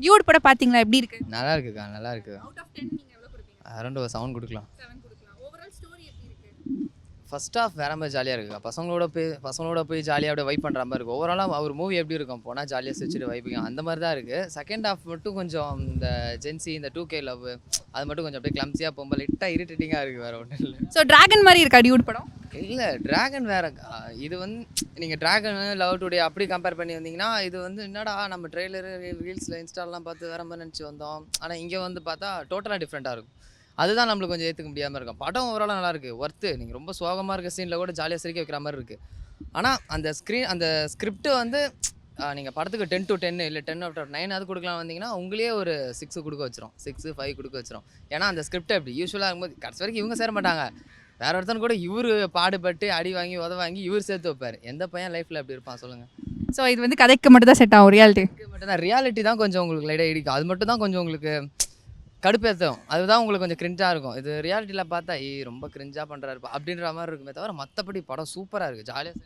Dude படம் பார்த்தீங்களா? எப்படி இருக்கு? நல்லா இருக்குக்கா, நல்லா இருக்கு. அவுட் ஆஃப் 10 நீங்க எவ்வளவு கொடுப்பீங்க? அரௌண்ட் ஒரு 7 கொடுக்கலாம். 7 கொடுக்கலாம். ஓவரால் ஸ்டோரி எப்படி இருக்கு? ஃபர்ஸ்ட் ஹாஃப் வேற மாதிரி ஜாலியாக இருக்குக்கா. பசங்களோட போய் ஜாலியாக அப்படியே வைப் பண்ணுற மாதிரி இருக்கும். ஓவராலாக ஒரு மூவி எப்படி இருக்கும், போனால் ஜாலியாக சிரிச்சிட்டு வைப்பிங்க அந்த மாதிரி தான் இருக்குது. செகண்ட் ஹாஃப் மட்டும் கொஞ்சம் இந்த ஜென்சி இந்த 2K லவ் அது மட்டும் கொஞ்சம் அப்படியே கிளம்ஸியாக போகும்போது லைட்டாக இரிட்டேட்டிங்காக இருக்குது, வேறு ஒன்றும் இல்லை. ஸோ டிராகன் மாதிரி இருக்கா டியூட் படம்? இல்லை டிராகன் வேறக்கா. இது வந்து நீங்கள் டிராகன் லவ் டுடே அப்படி கம்பேர் பண்ணி வந்தீங்கன்னா இது வந்து என்னடா நம்ம ட்ரெய்லரு ரீல்ஸில் இன்ஸ்டாலாம் பார்த்து வேற மாதிரி நினச்சி வந்தோம். ஆனால் இங்கே வந்து பார்த்தா டோட்டலாக டிஃப்ரெண்ட்டாக இருக்கும். அதுதான் நம்மளுக்கு கொஞ்சம் ஏற்றுக்க முடியாமல் இருக்கும். படம் ஓவராலாக நல்லா இருக்குது, ஒர்த்து. நீங்கள் ரொம்ப சோகமாக இருக்க சீனில் கூட ஜாலியாக சிரிக்க வைக்கிற மாதிரி இருக்குது. ஆனால் அந்த ஸ்கிரிப்ட் வந்து நீங்கள் படத்துக்கு 10 to 10 இல்லை 10/9 அது கொடுக்கலாம் வந்தீங்கன்னா உங்களையே ஒரு 6 கொடுக்க வச்சிரும், 6, 5 கொடுக்க வச்சிரும். ஏன்னா அந்த ஸ்கிரிப்ட் எப்படி யூஸ்வலாக இருக்கும்போது கடைசி வரைக்கும் இவங்க சேர மாட்டாங்க, வேற ஒருத்தன் கூட இவர் பாடுபட்டு அடி வாங்கி வாங்கி இவர் சேர்த்து வைப்பார். எந்த பையன் லைஃப்பில் எப்படி இருப்பான் சொல்லுங்கள்? ஸோ இது வந்து கதைக்கு மட்டும் தான் செட் ஆகும், ரியாலிட்டி மட்டும்தான் ரியாலிட்டி தான் கொஞ்சம் உங்களுக்கு லைட்டாக இடிக்கும். அது மட்டும் தான் கொஞ்சம் உங்களுக்கு கடுப்பேற்றும். அதுதான் உங்களுக்கு கொஞ்சம் கிரிஞ்சாக இருக்கும். இது ரியாலிட்டியில் பார்த்தா ரொம்ப கிரிஞ்சாக பண்ணுறாருப்பா அப்படின்ற மாதிரி இருக்குமே தவிர மற்றபடி படம் சூப்பராக இருக்குது, ஜாலியாக